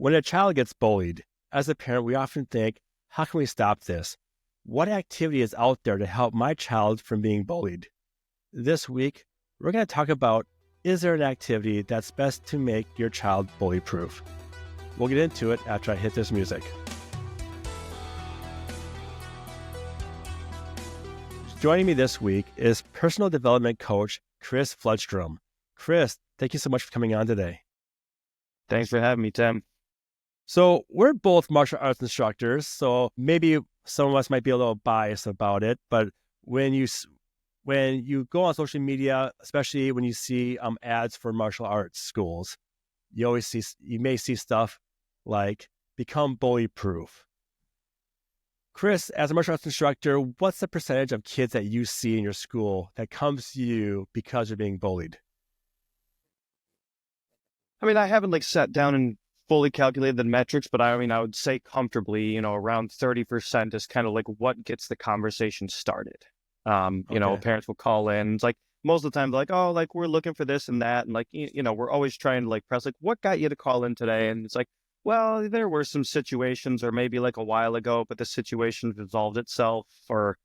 When a child gets bullied, as a parent, we often think, how can we stop this? What activity is out there to help my child from being bullied? This week, we're going to talk about, is there an activity that's best to make your child bully-proof? We'll get into it after I hit this music. Joining me this week is personal development coach Chris Flodstrom. Chris, thank you so much for coming on today. Thanks for having me, Tim. So we're both martial arts instructors, so maybe some of us might be a little biased about it, but when you go on social media, especially when you see ads for martial arts schools, you may see stuff like become bully-proof. Chris, as a martial arts instructor, what's the percentage of kids that you see in your school that comes to you because you're being bullied? I mean, I haven't sat down and fully calculated the metrics, but I would say comfortably, around 30% is kind of what gets the conversation started. Parents will call in. It's most of the time, we're looking for this and that. And we're always trying to press, what got you to call in today? And it's well, there were some situations or maybe a while ago, but the situation resolved itself, or,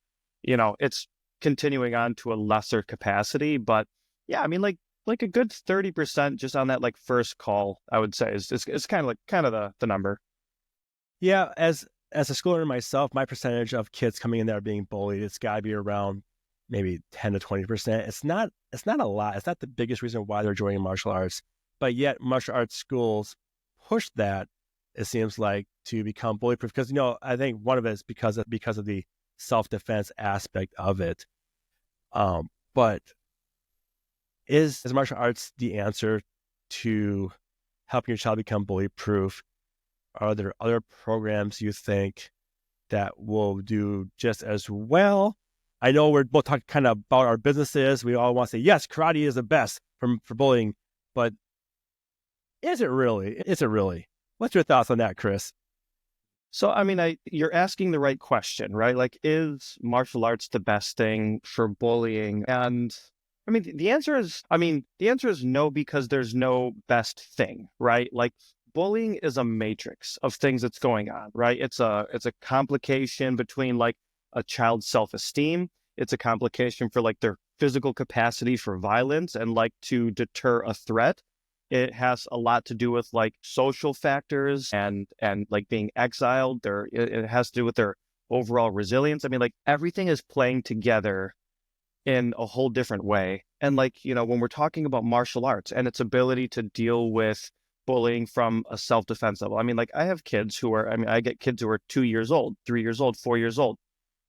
it's continuing on to a lesser capacity. But yeah, I mean, a good 30% just on that first call, I would say is kind of the number. Yeah, as a school owner myself, my percentage of kids coming in there being bullied, it's got to be around maybe 10 to 20%. It's not a lot. It's not the biggest reason why they're joining martial arts, but yet martial arts schools push that, it seems like, to become bully-proof. Because, I think one of it is because of the self-defense aspect of it. But is martial arts the answer to helping your child become bully-proof? Are there other programs you think that will do just as well? I know we're both talking kind of about our businesses. We all want to say, yes, karate is the best for bullying, but is it really? Is it really? What's your thoughts on that, Chris? So, you're asking the right question, right? Is martial arts the best thing for bullying? And the answer is no, because there's no best thing, right? Bullying is a matrix of things that's going on, right? It's a complication between a child's self-esteem. It's a complication for their physical capacity for violence and to deter a threat. It has a lot to do with social factors and being exiled. It has to do with their overall resilience. Everything is playing together in a whole different way. And when we're talking about martial arts and its ability to deal with bullying from a self-defense level, I have kids who are, I get kids who are 2 years old, 3 years old, 4 years old.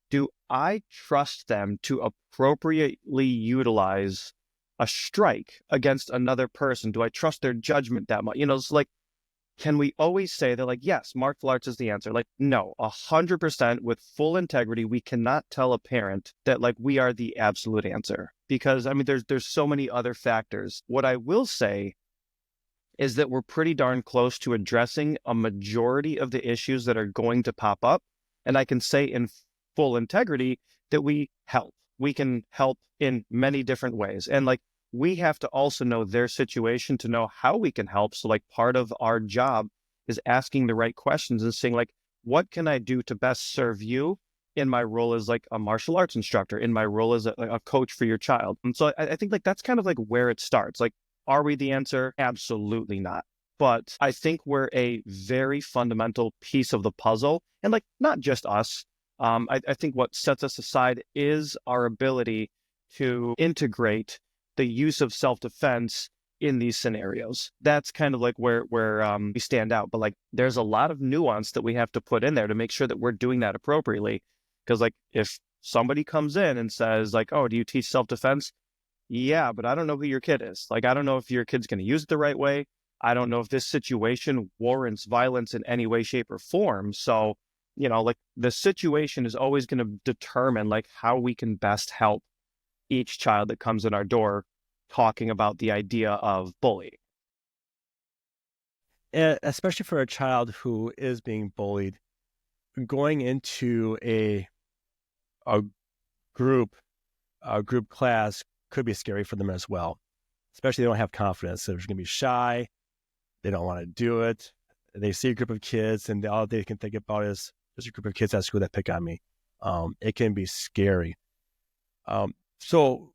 Do I trust them to appropriately utilize a strike against another person? Do I trust their judgment that much? It's can we always say that yes, martial arts is the answer? No, 100% with full integrity, we cannot tell a parent that we are the absolute answer, because there's so many other factors. What I will say is that we're pretty darn close to addressing a majority of the issues that are going to pop up. And I can say in full integrity that we help. We can help in many different ways. And we have to also know their situation to know how we can help. So part of our job is asking the right questions and saying what can I do to best serve you in my role as a martial arts instructor, in my role as a coach for your child. And so I think that's kind of where it starts. Are we the answer? Absolutely not. But I think we're a very fundamental piece of the puzzle. And not just us. I think what sets us aside is our ability to integrate the use of self-defense in these scenarios. That's kind of where we stand out. But there's a lot of nuance that we have to put in there to make sure that we're doing that appropriately. Because if somebody comes in and says oh, do you teach self-defense? Yeah, but I don't know who your kid is. I don't know if your kid's going to use it the right way. I don't know if this situation warrants violence in any way, shape, or form. So, the situation is always going to determine how we can best help each child that comes in our door, talking about the idea of bullying. Especially for a child who is being bullied, going into a group class could be scary for them as well. Especially they don't have confidence. So they're going to be shy. They don't want to do it. they see a group of kids and all they can think about is there's a group of kids at school that pick on me. It can be scary. So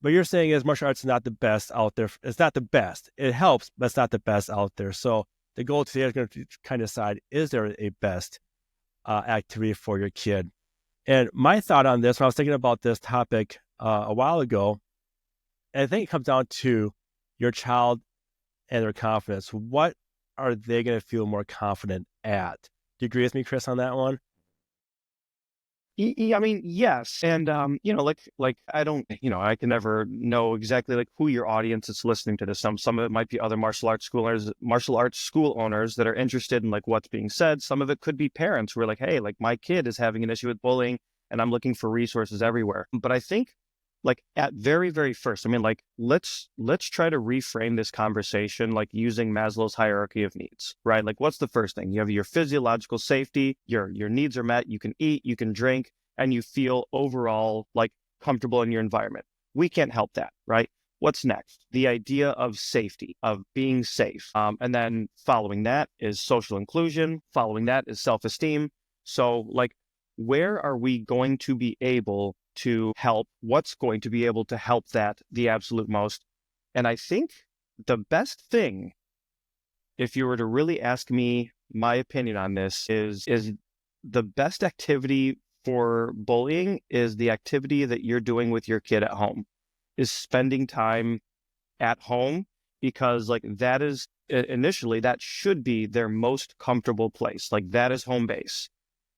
what you're saying is martial arts is not the best out there. It's not the best. It helps, but it's not the best out there. So the goal today is going to kind of decide, is there a best activity for your kid? And my thought on this, when I was thinking about this topic a while ago, and I think it comes down to your child and their confidence. What are they going to feel more confident at? Do you agree with me, Chris, on that one? I mean, yes. And, like I don't, I can never know exactly like who your audience is listening to this. Some of it might be other martial arts school owners that are interested in like what's being said. Some of it could be parents who are like, hey, like my kid is having an issue with bullying and I'm looking for resources everywhere. But I think like at very, very first, I mean, like, let's try to reframe this conversation, like using Maslow's hierarchy of needs, right? Like, what's the first thing? You have your physiological safety, your needs are met, you can eat, you can drink, and you feel overall like comfortable in your environment. We can't help that, right? What's next? The idea of safety, of being safe. And then following that is social inclusion. Following that is self-esteem. So like, where are we going to be able to help? What's going to be able to help that the absolute most? And I think the best thing, if you were to really ask me my opinion on this, is the best activity for bullying is the activity that you're doing with your kid at home, is spending time at home, because like that is initially, that should be their most comfortable place. Like that is home base.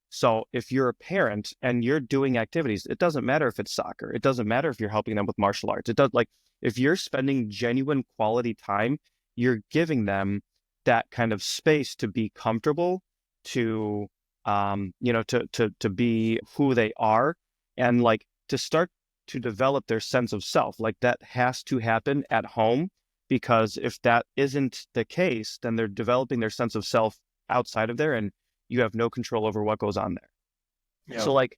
So if you're a parent and you're doing activities, it doesn't matter if it's soccer. It doesn't matter if you're helping them with martial arts. It does, like, if you're spending genuine quality time, you're giving them that kind of space to be comfortable, to, to be who they are, and like to start to develop their sense of self. Like that has to happen at home, because if that isn't the case, then they're developing their sense of self outside of there, and you have no control over what goes on there. Yeah. So like,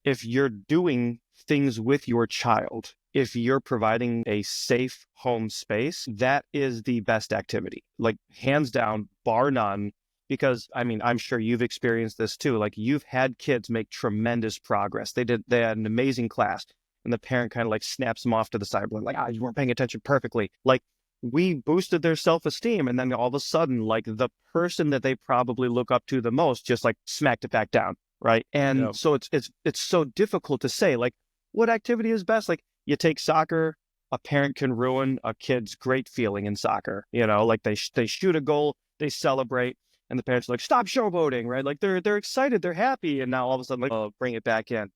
if you're doing things with your child, if you're providing a safe home space, that is the best activity, like hands down, bar none. Because I mean, I'm sure you've experienced this too. Like you've had kids make tremendous progress. They had an amazing class, and the parent kind of like snaps them off to the side, like, you weren't paying attention perfectly. Like, we boosted their self-esteem, and then all of a sudden, like the person that they probably look up to the most just like smacked it back down, right? And so it's so difficult to say like what activity is best. Like you take soccer, a parent can ruin a kid's great feeling in soccer. Like they shoot a goal, they celebrate, and the parents are like, stop showboating, right? Like they're excited, they're happy, and now all of a sudden, like, oh, bring it back in.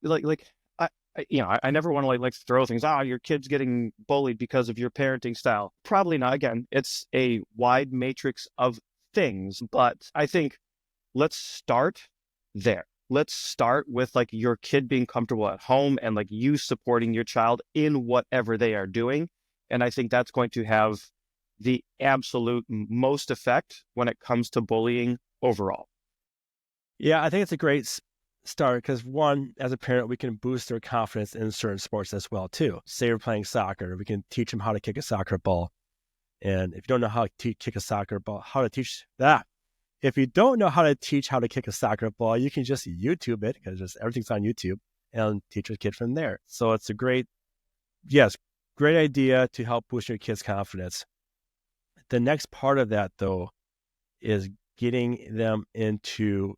I never want to like throw things, your kid's getting bullied because of your parenting style. Probably not. Again, it's a wide matrix of things, but I think let's start there. Let's start with like your kid being comfortable at home and like you supporting your child in whatever they are doing. And I think that's going to have the absolute most effect when it comes to bullying overall. Yeah, I think it's a great start, because one, as a parent, we can boost their confidence in certain sports as well too. Say we're playing soccer, we can teach them how to kick a soccer ball. And if you don't know how to kick a soccer ball, if you don't know how to teach how to kick a soccer ball, you can just YouTube it, because just everything's on YouTube, and teach your kid from there. So it's a great idea to help boost your kid's confidence. The next part of that though is getting them into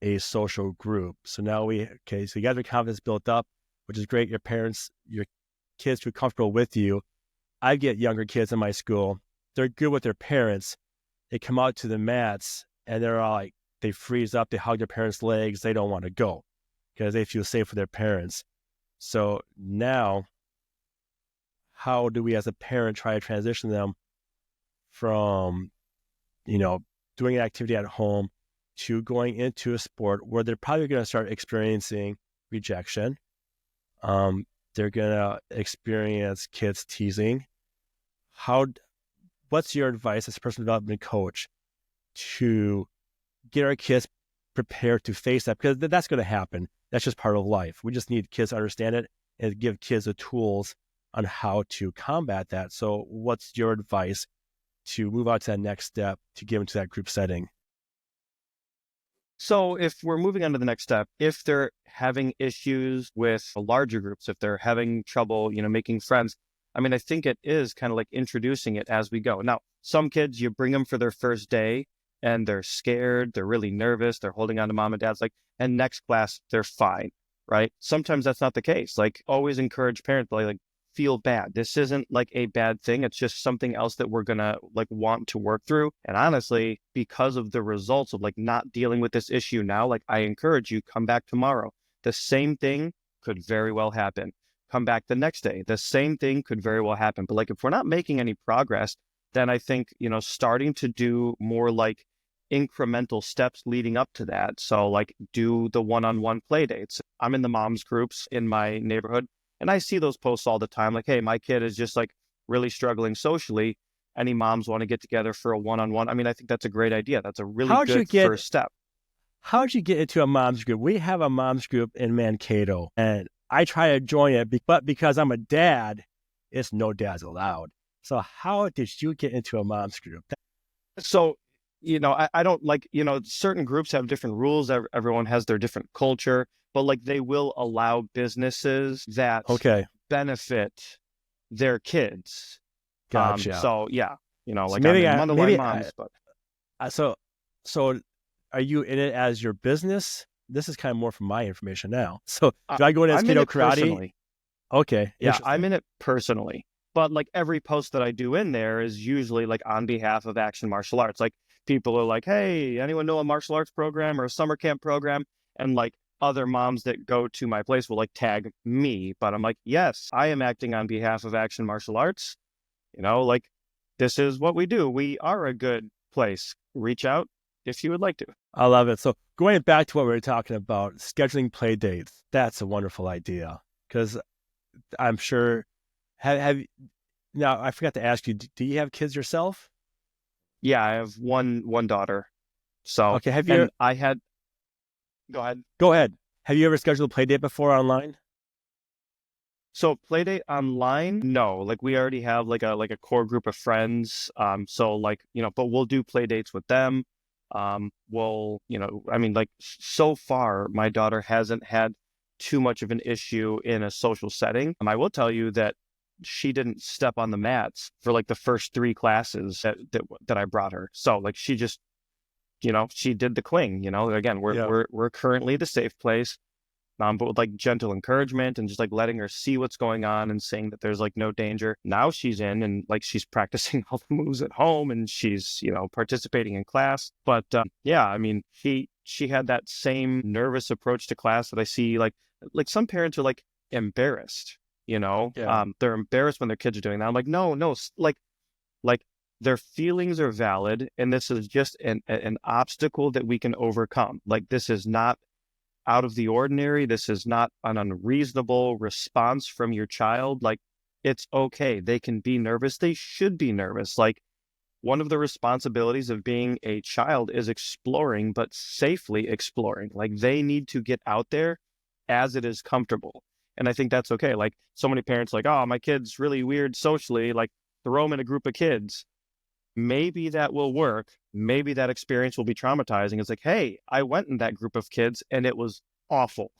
a social group. So now so you got your confidence built up, which is great. Your kids feel comfortable with you. I get younger kids in my school. They're good with their parents. They come out to the mats and they're all like, they freeze up. They hug their parents' legs. They don't want to go because they feel safe with their parents. So now, how do we as a parent try to transition them from, doing an activity at home to going into a sport where they're probably going to start experiencing rejection? They're going to experience kids teasing. What's your advice as a personal development coach to get our kids prepared to face that? Because that's going to happen. That's just part of life. We just need kids to understand it and give kids the tools on how to combat that. So what's your advice to move on to that next step to get into that group setting? So if we're moving on to the next step, if they're having issues with larger groups, if they're having trouble, making friends, I mean, I think it is kind of like introducing it as we go. Now, some kids, you bring them for their first day and they're scared, they're really nervous, they're holding on to mom and dad's and next class, they're fine, right? Sometimes that's not the case. Like always encourage parents, like feel bad. This isn't like a bad thing. It's just something else that we're going to want to work through. And honestly, because of the results of not dealing with this issue now, I encourage you, come back tomorrow. The same thing could very well happen. Come back the next day. The same thing could very well happen. But if we're not making any progress, then I think, starting to do more incremental steps leading up to that. So do the one-on-one play dates. I'm in the moms groups in my neighborhood. And I see those posts all the time, hey, my kid is just really struggling socially. Any moms want to get together for a one-on-one? I mean, I think that's a great idea. That's a really good first step. How'd you get into a moms group? We have a moms group in Mankato, and I try to join it, but because I'm a dad, it's no dads allowed. So how did you get into a moms group? So, I don't certain groups have different rules. Everyone has their different culture. But they will allow businesses that benefit their kids. Gotcha. So yeah, So I'm in Mundelein Moms. So are you in it as your business? This is kind of more from my information now. So do I go in as kiddo karate? Personally. Okay. Yeah, I'm in it personally. But every post that I do in there is usually on behalf of Action Martial Arts. People are hey, anyone know a martial arts program or a summer camp program? And other moms that go to my place will tag me, but I'm yes, I am acting on behalf of Action Martial Arts. This is what we do. We are a good place. Reach out if you would like to. I love it. So going back to what we were talking about, scheduling play dates, that's a wonderful idea. Because I'm sure, now I forgot to ask you, do you have kids yourself? Yeah, I have one daughter. So, okay, Go ahead. Have you ever scheduled a play date before online? So play date online? No, we already have a core group of friends. So but we'll do play dates with them. So far my daughter hasn't had too much of an issue in a social setting. I will tell you that she didn't step on the mats for the first 3 classes that I brought her. So she just she did the cling, again, we're currently the safe place, but with gentle encouragement and just letting her see what's going on and saying that there's no danger. Now she's in and she's practicing all the moves at home and she's, participating in class. But yeah, I mean, she had that same nervous approach to class that I see, some parents are embarrassed, they're embarrassed when their kids are doing that. I'm no, their feelings are valid, and this is just an obstacle that we can overcome. This is not out of the ordinary. This is not an unreasonable response from your child. It's okay. They can be nervous. They should be nervous. One of the responsibilities of being a child is exploring, but safely exploring. They need to get out there as it is comfortable. And I think that's okay. So many parents oh, my kid's really weird socially, throw them in a group of kids. Maybe that will work. Maybe that experience will be traumatizing. It's hey, I went in that group of kids and it was awful,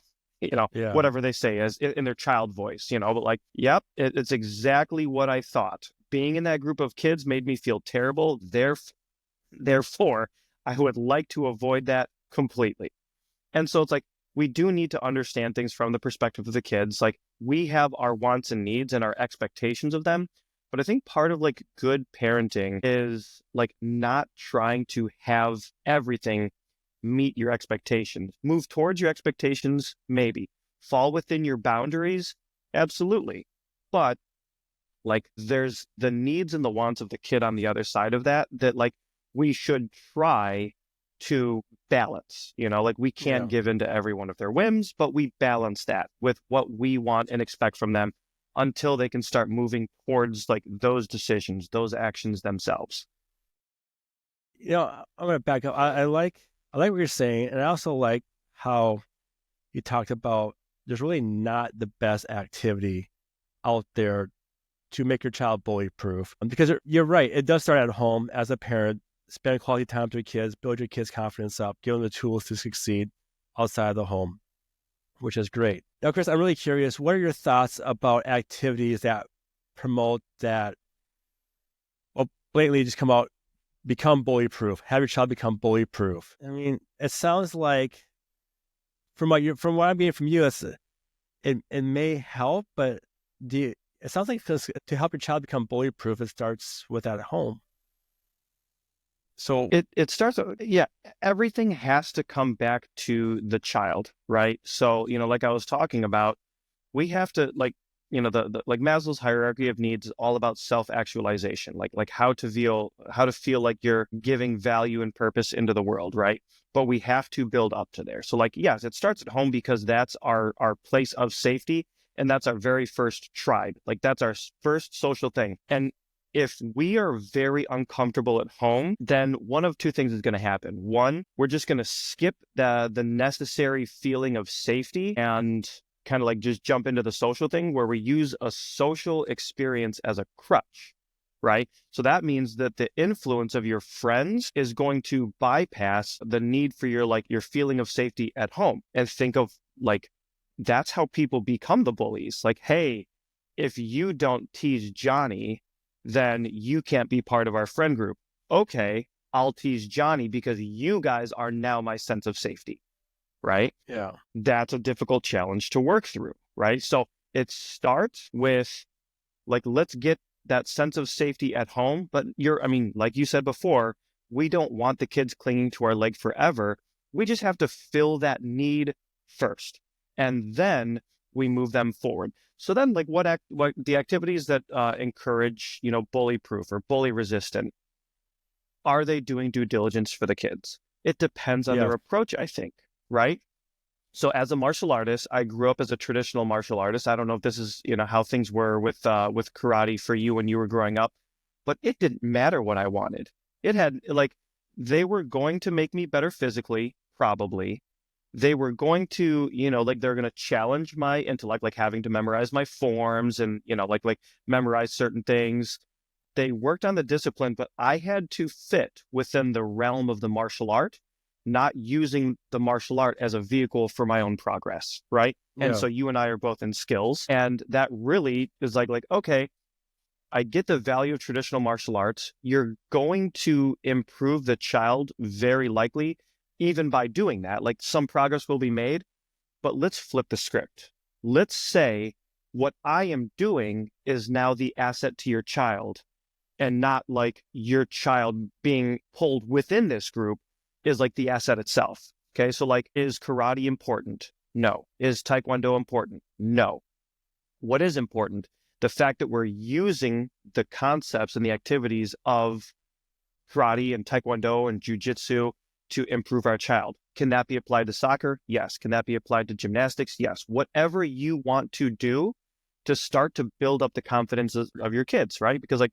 whatever they say as in their child voice, but yep, it's exactly what I thought. Being in that group of kids made me feel terrible. Therefore, I would like to avoid that completely. And so it's we do need to understand things from the perspective of the kids. We have our wants and needs and our expectations of them. But I think part of good parenting is not trying to have everything meet your expectations. Move towards your expectations, maybe. Fall within your boundaries, absolutely. But there's the needs and the wants of the kid on the other side of that we should try to balance. We can't give in to every one of their whims, but we balance that with what we want and expect from them, until they can start moving towards those decisions, those actions themselves. I'm going to back up. I like what you're saying. And I also like how you talked about there's really not the best activity out there to make your child bully proof? Because you're right, it does start at home. As a parent, spend quality time with your kids, build your kids' confidence up, give them the tools to succeed outside of the home, which is great. Now, Chris, I'm really curious, what are your thoughts about activities that promote that, well, blatantly just become bully proof, have your child become bully proof? I mean, it sounds like from what I'm getting from you, it may help, but it sounds like to help your child become bully proof, it starts with at home. So it starts, yeah, everything has to come back to the child, right? So, like I was talking about, we have to the like Maslow's hierarchy of needs is all about self-actualization, like how to feel like you're giving value and purpose into the world, right? But we have to build up to there. So yes, it starts at home because that's our place of safety, and that's our very first tribe. Like that's our first social thing. And if we are very uncomfortable at home, then one of two things is going to happen. One, we're just going to skip the necessary feeling of safety and kind of like just jump into the social thing where we use a social experience as a crutch, right? So that means that the influence of your friends is going to bypass the need for your feeling of safety at home. And think of that's how people become the bullies. Like, hey, if you don't tease Johnny, then you can't be part of our friend group. Okay, I'll tease Johnny because you guys are now my sense of safety, right? Yeah. That's a difficult challenge to work through, right? So it starts with let's get that sense of safety at home. But like you said before, we don't want the kids clinging to our leg forever. We just have to fill that need first, and then we move them forward. So then what the activities that encourage, bully proof or bully resistant, are they doing due diligence for the kids? It depends on their approach, I think, right? So as a martial artist, I grew up as a traditional martial artist. I don't know if this is, how things were with karate for you when you were growing up, but it didn't matter what I wanted. It had they were going to make me better physically, probably. They were going to, they're going to challenge my intellect, like having to memorize my forms and, memorize certain things. They worked on the discipline, but I had to fit within the realm of the martial art, not using the martial art as a vehicle for my own progress, right? Yeah. And so you and I are both in skills, and that really is okay, I get the value of traditional martial arts. You're going to improve the child very likely, even by doing that. Some progress will be made, but let's flip the script. Let's say what I am doing is now the asset to your child, and not your child being pulled within this group is the asset itself. Okay, so is karate important? No. Is Taekwondo important? No. What is important? The fact that we're using the concepts and the activities of karate and Taekwondo and jiu-jitsu to improve our child. Can that be applied to soccer? Yes. Can that be applied to gymnastics? Yes. Whatever you want to do to start to build up the confidence of your kids, right? Because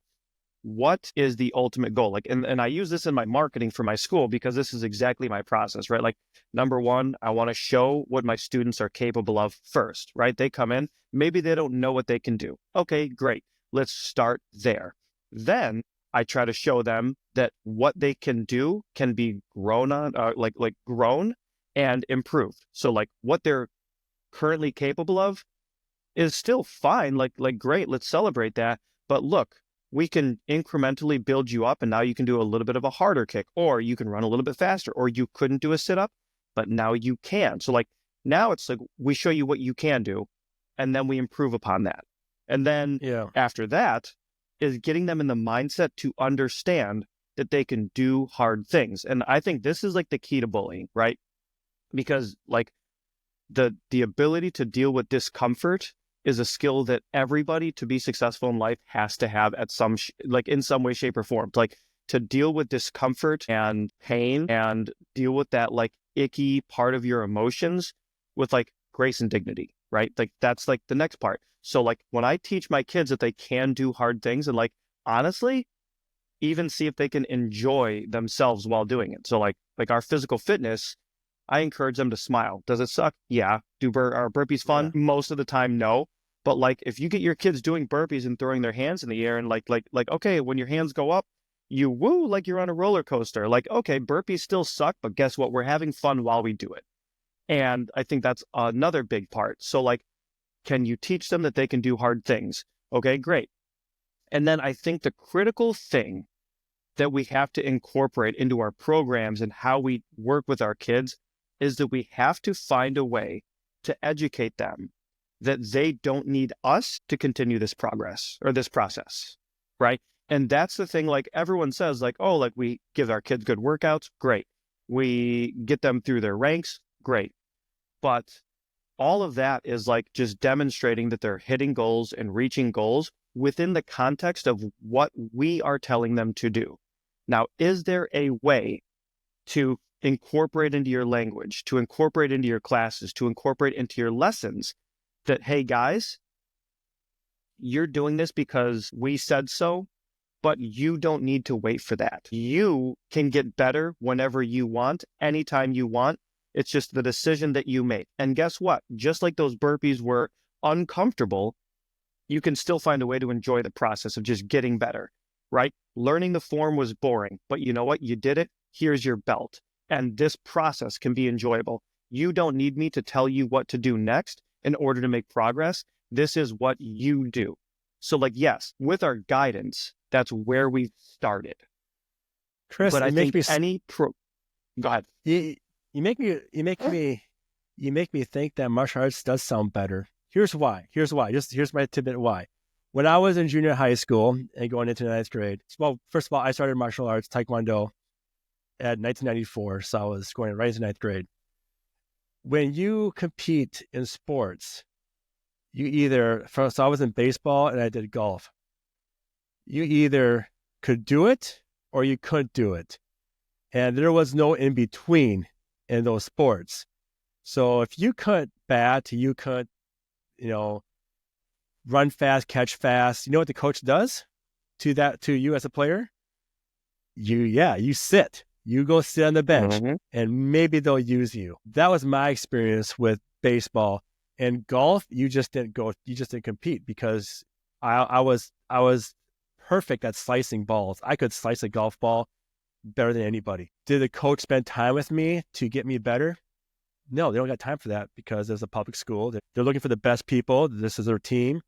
what is the ultimate goal? And I use this in my marketing for my school because this is exactly my process, right? Number one, I want to show what my students are capable of first, right? They come in, maybe they don't know what they can do. Okay, great. Let's start there. Then I try to show them that what they can do can be grown on, grown and improved. So what they're currently capable of is still fine. Great, let's celebrate that. But look, we can incrementally build you up, and now you can do a little bit of a harder kick, or you can run a little bit faster, or you couldn't do a sit-up, but now you can. So now it's we show you what you can do, and then we improve upon that. And then after that is getting them in the mindset to understand that they can do hard things. And I think this is the key to bullying, right? Because the ability to deal with discomfort is a skill that everybody, to be successful in life, has to have at some in some way, shape, or form. To deal with discomfort and pain and deal with that icky part of your emotions with grace and dignity, right? That's the next part. So when I teach my kids that they can do hard things and honestly, even see if they can enjoy themselves while doing it. So our physical fitness, I encourage them to smile. Does it suck? Yeah. Are burpees fun? Yeah. Most of the time, no. But like, if you get your kids doing burpees and throwing their hands in the air and okay, when your hands go up, you woo like you're on a roller coaster. Like, okay, burpees still suck, but guess what? We're having fun while we do it. And I think that's another big part. So like, can you teach them that they can do hard things? Okay, great. And then I think the critical thing that we have to incorporate into our programs and how we work with our kids is that we have to find a way to educate them that they don't need us to continue this progress or this process, right? And that's the thing, like everyone says, like, oh, like we give our kids good workouts, great. We get them through their ranks, great. But all of that is like just demonstrating that they're hitting goals and reaching goals within the context of what we are telling them to do. Now, is there a way to incorporate into your language, to incorporate into your classes, to incorporate into your lessons that, hey guys, you're doing this because we said so, but you don't need to wait for that. You can get better whenever you want, anytime you want. It's just the decision that you make. And guess what? Just like those burpees were uncomfortable, you can still find a way to enjoy the process of just getting better, right? Learning the form was boring, but you know what? You did it. Here's your belt. And this process can be enjoyable. You don't need me to tell you what to do next in order to make progress. This is what you do. So like, yes, with our guidance, that's where we started. Chris, but I think go ahead. You make me think that martial arts does sound better. Here's why. Here's my tidbit why. When I was in junior high school and going into ninth grade, well, first of all, I started martial arts, Taekwondo, at 1994. So I was going right into ninth grade. When you compete in sports, so I was in baseball and I did golf. You either could do it or you couldn't do it. And there was no in between in those sports. So if you couldn't bat, you couldn't, run fast, catch fast. You know what the coach does to you as a player? You sit. You go sit on the bench, and maybe they'll use you. That was my experience with baseball. And golf, you just didn't compete because I was perfect at slicing balls. I could slice a golf ball better than anybody. Did the coach spend time with me to get me better? No, they don't got time for that because there's a public school. They're looking for the best people. This is their team.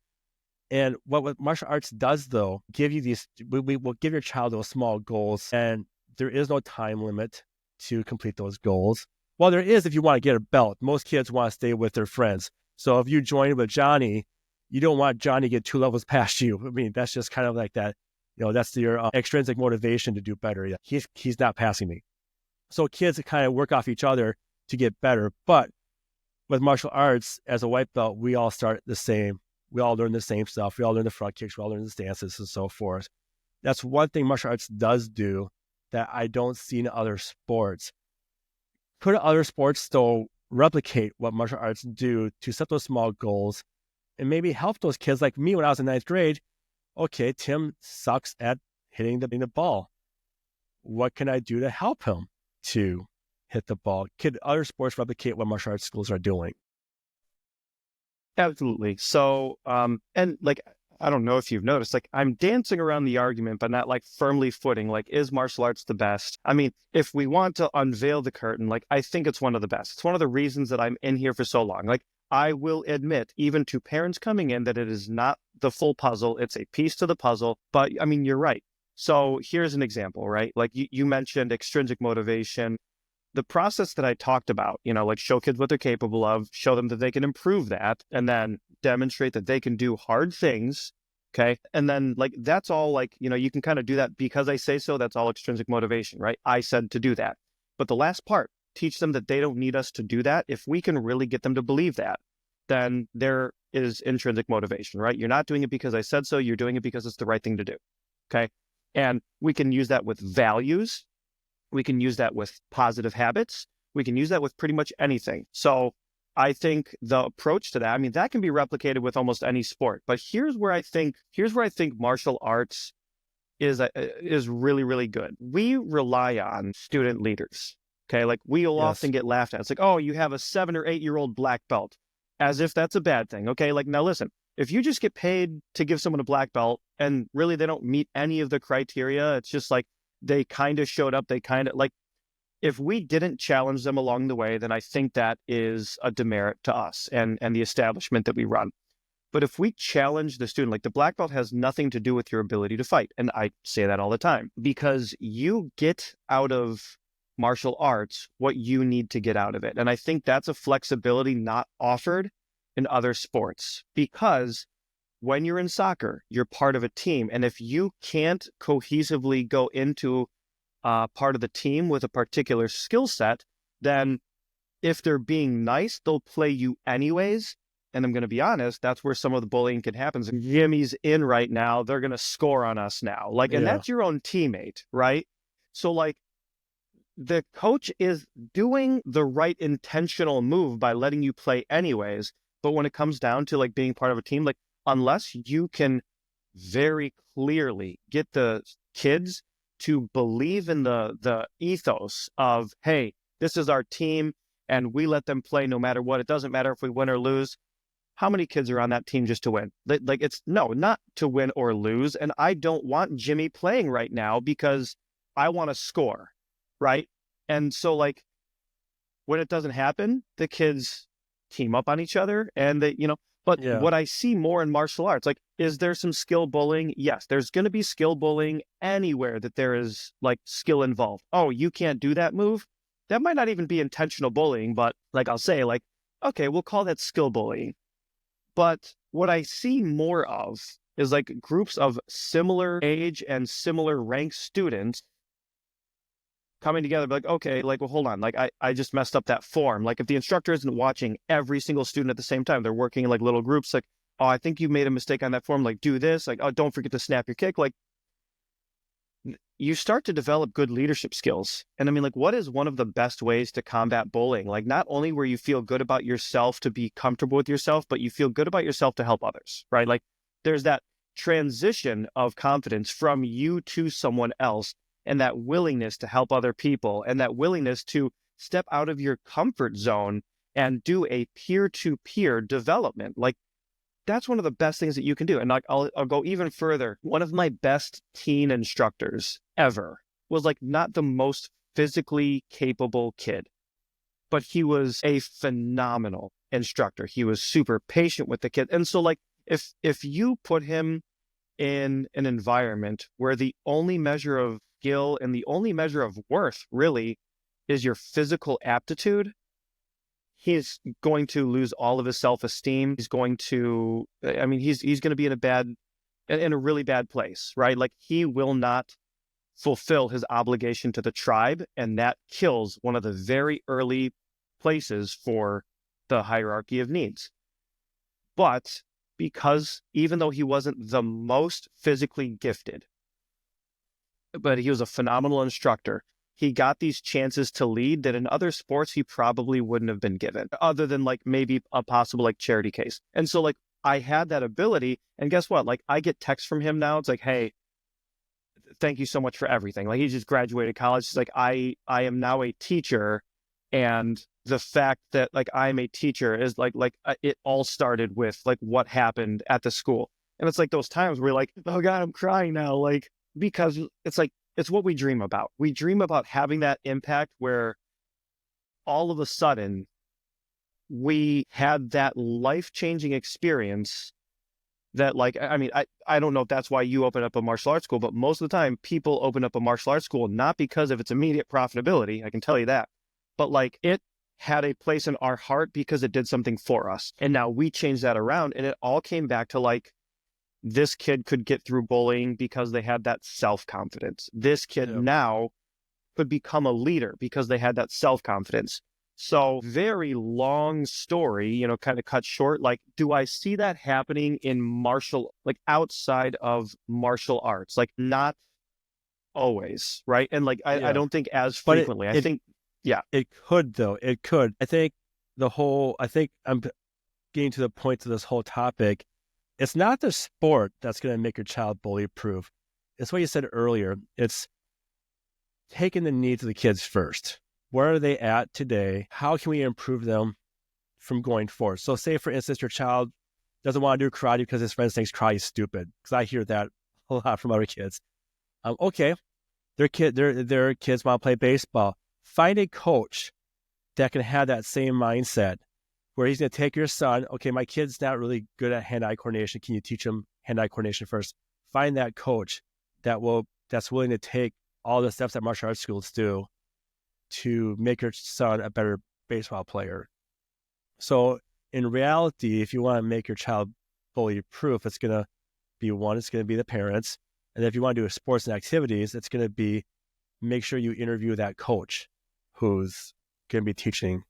And what martial arts does, though, we will give your child those small goals, and there is no time limit to complete those goals. Well, there is if you want to get a belt. Most kids want to stay with their friends. So if you join with Johnny, you don't want Johnny to get 2 levels past you. I mean, that's just kind of like that. That's your extrinsic motivation to do better. Yeah, he's not passing me. So kids kind of work off each other to get better. But with martial arts, as a white belt, we all start the same. We all learn the same stuff. We all learn the front kicks. We all learn the stances and so forth. That's one thing martial arts does do that I don't see in other sports. Could other sports still replicate what martial arts do to set those small goals and maybe help those kids like me when I was in ninth grade? Okay, Tim sucks at hitting the ball. What can I do to help him to hit the ball? Could other sports replicate what martial arts schools are doing? Absolutely. So, and like, I don't know if you've noticed, like I'm dancing around the argument, but not like firmly footing, like, is martial arts the best? I mean, if we want to unveil the curtain, like, I think it's one of the best. It's one of the reasons that I'm in here for so long. Like, I will admit, even to parents coming in, that it is not the full puzzle. It's a piece to the puzzle, but I mean, you're right. So here's an example, right? Like you mentioned extrinsic motivation. The process that I talked about, like show kids what they're capable of, show them that they can improve that, and then demonstrate that they can do hard things. Okay. And then like, that's all like, you can kind of do that because I say so. That's all extrinsic motivation, right? I said to do that. But the last part, teach them that they don't need us to do that. If we can really get them to believe that, then there is intrinsic motivation, right? You're not doing it because I said so. You're doing it because it's the right thing to do. Okay. And we can use that with values. We can use that with positive habits. We can use that with pretty much anything. So I think the approach to that, I mean, that can be replicated with almost any sport. But here's where I think martial arts is really, really good. We rely on student leaders. Okay, like we'll often get laughed at. It's like, oh, you have a 7 or 8 year old black belt, as if that's a bad thing. Okay, like now listen, if you just get paid to give someone a black belt and really they don't meet any of the criteria, it's just like they kind of showed up, they kind of like, if we didn't challenge them along the way, then I think that is a demerit to us and the establishment that we run. But if we challenge the student, like the black belt has nothing to do with your ability to fight. And I say that all the time because you get out of martial arts what you need to get out of it. And I think that's a flexibility not offered in other sports, because when you're in soccer, you're part of a team. And if you can't cohesively go into part of the team with a particular skill set, then if they're being nice, they'll play you anyways. And I'm going to be honest, that's where some of the bullying can happen. So Jimmy's in right now. They're going to score on us now. Like, and that's your own teammate, right? So like the coach is doing the right intentional move by letting you play anyways. But when it comes down to like being part of a team, like unless you can very clearly get the kids to believe in the ethos of, hey, this is our team and we let them play no matter what. It doesn't matter if we win or lose. How many kids are on that team just to win? Like it's no, not to win or lose. And I don't want Jimmy playing right now because I want to score, right? And so like when it doesn't happen, the kids team up on each other and they, but what I see more in martial arts, like, is there some skill bullying? Yes, there's going to be skill bullying anywhere that there is like skill involved. Oh, you can't do that move. That might not even be intentional bullying, but like I'll say like, okay, we'll call that skill bullying. But what I see more of is like groups of similar age and similar rank students coming together, like, okay, like, well, hold on, like I just messed up that form. Like if the instructor isn't watching every single student at the same time, they're working in like little groups, like, oh, I think you made a mistake on that form, like do this, like, oh, don't forget to snap your kick. Like you start to develop good leadership skills. And I mean, like, what is one of the best ways to combat bullying? Like not only where you feel good about yourself to be comfortable with yourself, but you feel good about yourself to help others, right? Like there's that transition of confidence from you to someone else, and that willingness to help other people, and that willingness to step out of your comfort zone and do a peer-to-peer development. Like that's one of the best things that you can do. And like, I'll go even further. One of my best teen instructors ever was like not the most physically capable kid, but he was a phenomenal instructor. He was super patient with the kid. And so like, if you put him in an environment where the only measure of skill and the only measure of worth really is your physical aptitude, he's going to lose all of his self-esteem. He's going to, I mean, he's going to be in a really bad place, right? Like he will not fulfill his obligation to the tribe. And that kills one of the very early places for the hierarchy of needs. But because even though he wasn't the most physically gifted, but he was a phenomenal instructor, he got these chances to lead that in other sports he probably wouldn't have been given, other than like maybe a possible like charity case. And so like I had that ability, and guess what? Like I get texts from him now. It's like, hey, thank you so much for everything. Like he just graduated college. It's like, I am now a teacher, and the fact that like I'm a teacher is like it all started with like what happened at the school. And it's like those times where you're like, oh God, I'm crying now. Like, because it's like, it's what we dream about. We dream about having that impact where all of a sudden we had that life-changing experience that like, I mean, I don't know if that's why you open up a martial arts school, but most of the time people open up a martial arts school, not because of its immediate profitability, I can tell you that, but like it had a place in our heart because it did something for us. And now we changed that around, and it all came back to like, this kid could get through bullying because they had that self-confidence. This kid now could become a leader because they had that self-confidence. So very long story, kind of cut short. Like, do I see that happening in like outside of martial arts? Like not always, right? And like, I don't think as frequently. I think it could though. It could. I think I'm getting to the point of this whole topic. It's not the sport that's going to make your child bully proof. It's what you said earlier. It's taking the needs of the kids first. Where are they at today? How can we improve them from going forward? So say, for instance, your child doesn't want to do karate because his friends thinks karate is stupid. Because I hear that a lot from other kids. Okay, their kids want to play baseball. Find a coach that can have that same mindset where he's going to take your son. Okay, my kid's not really good at hand-eye coordination. Can you teach him hand-eye coordination first? Find that coach that's willing to take all the steps that martial arts schools do to make your son a better baseball player. So in reality, if you want to make your child bully proof, it's going to be the parents. And if you want to do sports and activities, it's going to be make sure you interview that coach who's going to be teaching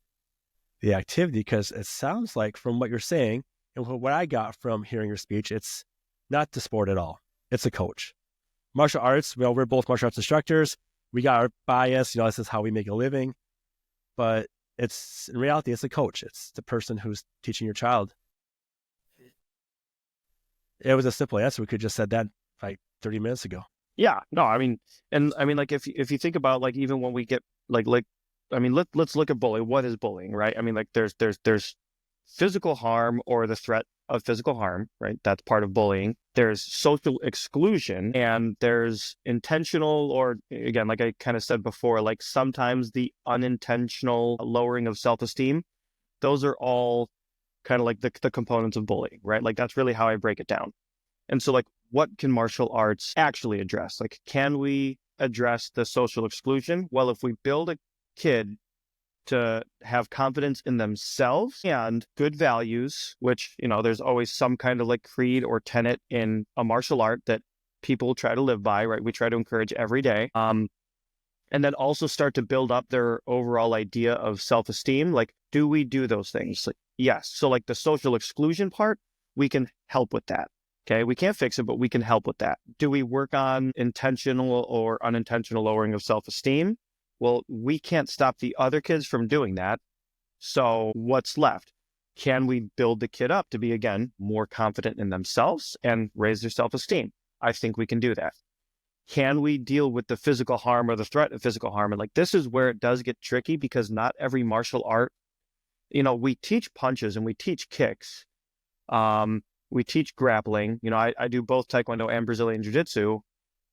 the activity, because it sounds like from what you're saying and what I got from hearing your speech, it's not the sport at all. It's a coach. Martial arts, well, we're both martial arts instructors. We got our bias, this is how we make a living. But in reality, it's a coach. It's the person who's teaching your child. It was a simple answer. We could just said that like 30 minutes ago. Yeah, no, like if you think about like even when we get let's look at bullying. What is bullying, right? I mean, like there's physical harm or the threat of physical harm, right? That's part of bullying. There's social exclusion, and there's intentional, or again, like I kind of said before, like sometimes the unintentional lowering of self-esteem. Those are all kind of like the components of bullying, right? Like that's really how I break it down. And so like, what can martial arts actually address? Like, can we address the social exclusion? Well, if we build a kid to have confidence in themselves and good values, which, there's always some kind of like creed or tenet in a martial art that people try to live by, right? We try to encourage every day. And then also start to build up their overall idea of self-esteem. Like, do we do those things? Like, yes. So like the social exclusion part, we can help with that. Okay. We can't fix it, but we can help with that. Do we work on intentional or unintentional lowering of self-esteem? Well, we can't stop the other kids from doing that. So what's left? Can we build the kid up to be, again, more confident in themselves and raise their self-esteem? I think we can do that. Can we deal with the physical harm or the threat of physical harm? And like, this is where it does get tricky, because not every martial art, we teach punches and we teach kicks. We teach grappling. I do both Taekwondo and Brazilian Jiu-Jitsu.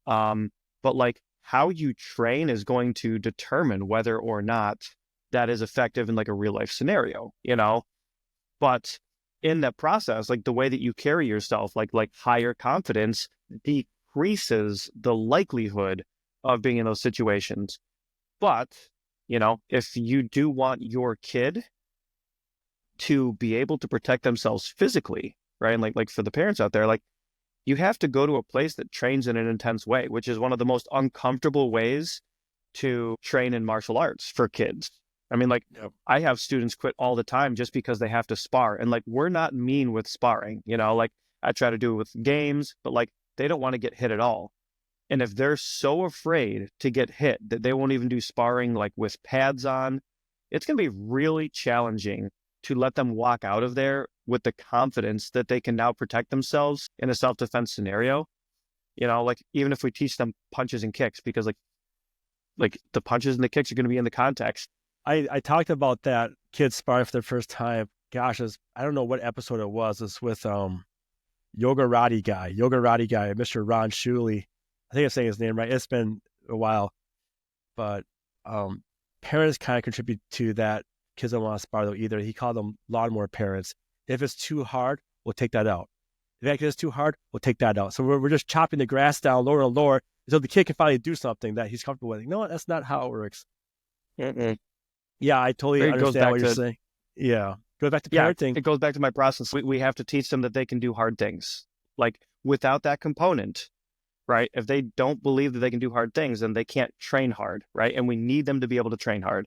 But like, how you train is going to determine whether or not that is effective in like a real life scenario, but in that process, like the way that you carry yourself, like higher confidence decreases the likelihood of being in those situations. But, if you do want your kid to be able to protect themselves physically, right? And like for the parents out there, like, you have to go to a place that trains in an intense way, which is one of the most uncomfortable ways to train in martial arts for kids. I mean, like, yep. I have students quit all the time just because they have to spar. And like, we're not mean with sparring, like I try to do it with games, but like, they don't want to get hit at all. And if they're so afraid to get hit that they won't even do sparring, like with pads on, it's going to be really challenging to let them walk out of there with the confidence that they can now protect themselves in a self-defense scenario. Like even if we teach them punches and kicks, because like the punches and the kicks are going to be in the context. I talked about that kid sparring for the first time. Gosh, I don't know what episode it was. It's with Yoga Radi guy, Mr. Ron Shuley. I think I'm saying his name right. It's been a while, but parents kind of contribute to that. Kids don't want to spar though either. He called them lawnmower parents. If it's too hard, we'll take that out. If it's too hard, we'll take that out. So we're just chopping the grass down lower and lower until the kid can finally do something that he's comfortable with. You know what? That's not how it works. Mm-mm. Yeah, I totally understand what you're saying. Yeah. Goes back to parenting. It goes back to my process. We have to teach them that they can do hard things. Like without that component, right? If they don't believe that they can do hard things, then they can't train hard, right? And we need them to be able to train hard.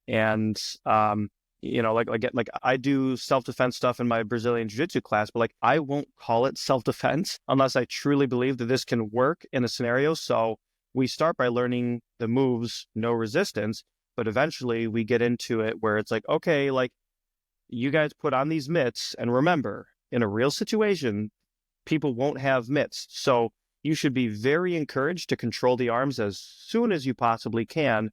And, like I do self-defense stuff in my Brazilian Jiu-Jitsu class, but like, I won't call it self-defense unless I truly believe that this can work in a scenario. So we start by learning the moves, no resistance, but eventually we get into it where it's like, okay, like you guys put on these mitts, and remember, in a real situation, people won't have mitts. So you should be very encouraged to control the arms as soon as you possibly can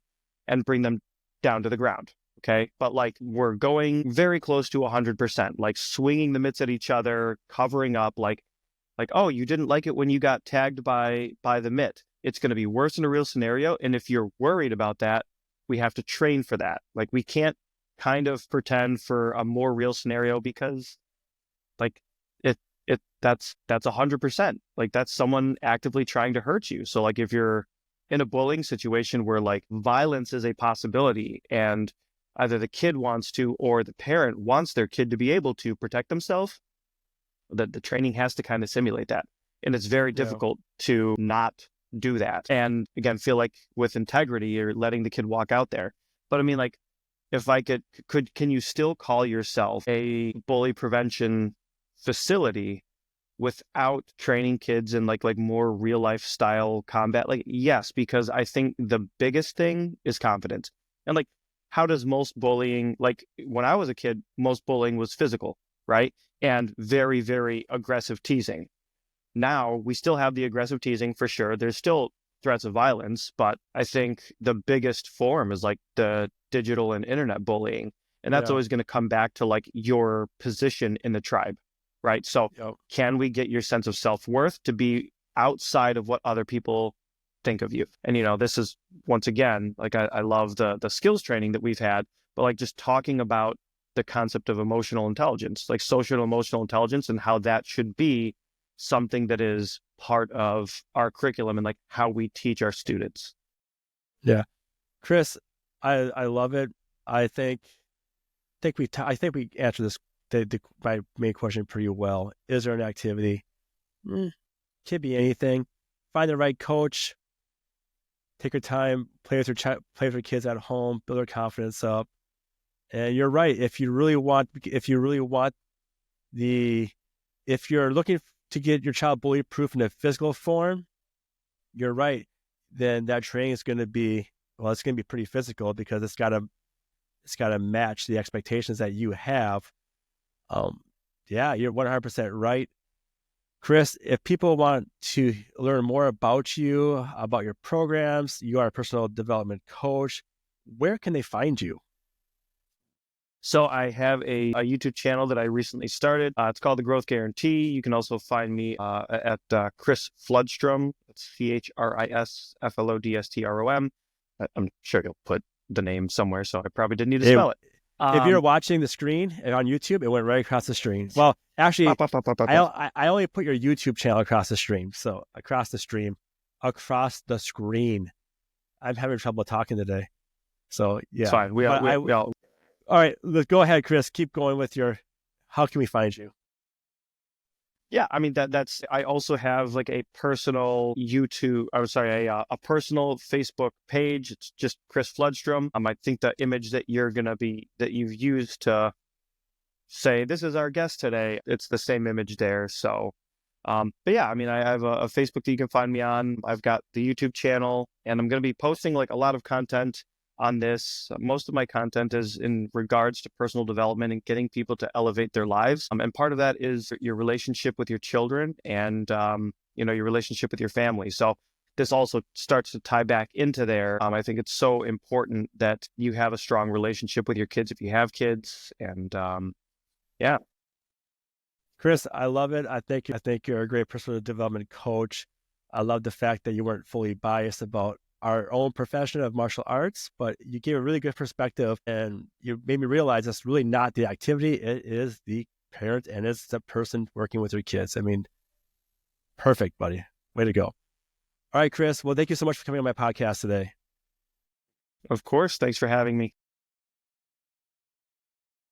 and bring them down to the ground. Okay. But like we're going very close to 100%, like swinging the mitts at each other, covering up, like, oh, you didn't like it when you got tagged by the mitt. It's going to be worse in a real scenario. And if you're worried about that, we have to train for that. Like we can't kind of pretend for a more real scenario because like that's 100%. Like that's someone actively trying to hurt you. So like if you're in a bullying situation where like violence is a possibility and either the kid wants to or the parent wants their kid to be able to protect themselves, that the training has to kind of simulate that. And it's very difficult to not do that. And again, feel like with integrity, you're letting the kid walk out there. But I mean, like, if I can you still call yourself a bully prevention facility without training kids in like more real life style combat? Like, yes, because I think the biggest thing is confidence. And like, how does most bullying, like when I was a kid, most bullying was physical, right? And very, very aggressive teasing. Now we still have the aggressive teasing for sure. There's still threats of violence, but I think the biggest form is like the digital and internet bullying. And that's always going to come back to like your position in the tribe, right? So can we get your sense of self-worth to be outside of what other people think of you? And, you know, this is once again, like I love the skills training that we've had, but like just talking about the concept of emotional intelligence, like social emotional intelligence, and how that should be something that is part of our curriculum and like how we teach our students. Yeah. Chris, I love it. I think we answered this, my main question pretty well. Is there an activity? Could be anything. Find the right coach. Take your time. Play with your kids at home. Build their confidence up. And you're right. If you're looking to get your child bully-proof in a physical form, you're right. Then that training is going to be, it's going to be pretty physical because it's got to match the expectations that you have. You're 100% right. Chris, if people want to learn more about you, about your programs, you are a personal development coach, where can they find you? So I have a YouTube channel that I recently started. It's called The Growth Guarantee. You can also find me at Chris Flodstrom. It's ChrisFlodstrom. I'm sure you'll put the name somewhere, so I probably didn't need to spell it. If you're watching the screen on YouTube, it went right across the screen. Well, actually, I only put your YouTube channel across the stream. So across the screen. I'm having trouble talking today. So yeah. It's fine. We all... All right, let's go ahead, Chris. Keep going with how can we find you? Yeah, I mean, I also have like a personal a personal Facebook page. It's just Chris Flodstrom. I think the image that you've used to say, this is our guest today, it's the same image there. So, but yeah, I mean, I have a Facebook that you can find me on. I've got the YouTube channel, and I'm going to be posting like a lot of content on this. Most of my content is in regards to personal development and getting people to elevate their lives. And part of that is your relationship with your children and, your relationship with your family. So this also starts to tie back into there. I think it's so important that you have a strong relationship with your kids if you have kids. And yeah. Chris, I love it. I think you're a great personal development coach. I love the fact that you weren't fully biased about our own profession of martial arts, but you gave a really good perspective and you made me realize it's really not the activity. It is the parent and it's the person working with your kids. I mean, perfect, buddy. Way to go. All right, Chris. Well, thank you so much for coming on my podcast today. Of course. Thanks for having me.